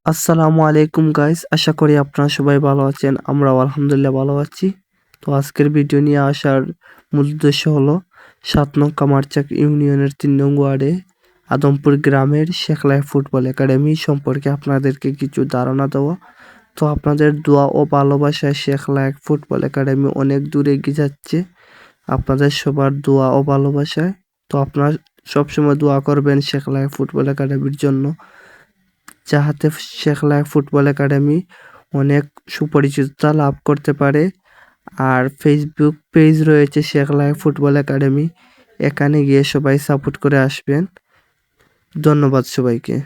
আসসালামু আলাইকুম গাইস, আশা করি আপনারা সবাই ভালো আছেন। আমরাও আলহামদুলিল্লাহ ভালো আছি। তো আজকের ভিডিও নিয়ে আসার মূল উদ্দেশ্য হলো ৭ নং কামারচাক ইউনিয়নের ৩ নং ওয়ার্ডে আদমপুর গ্রামের শেখলায় ফুটবল একাডেমি সম্পর্কে আপনাদেরকে কিছু ধারণা দেওয়া। তো আপনাদের দোয়া ও ভালোবাসায় শেখলায় ফুটবল একাডেমি অনেক দূরে এগিয়ে যাচ্ছে, আপনাদের সবার দোয়া ও ভালোবাসায়। তো আপনারা সবসময় দোয়া করবেন শেখলায় ফুটবল একাডেমির জন্য, যাহাতে শেখলায় ফুটবল একাডেমি অনেক সুপরিচিততা লাভ করতে পারে। আর ফেসবুক পেজ রয়েছে শেখলায় ফুটবল একাডেমি, এখানে গিয়ে সবাই সাপোর্ট করে আসবেন। ধন্যবাদ সবাইকে।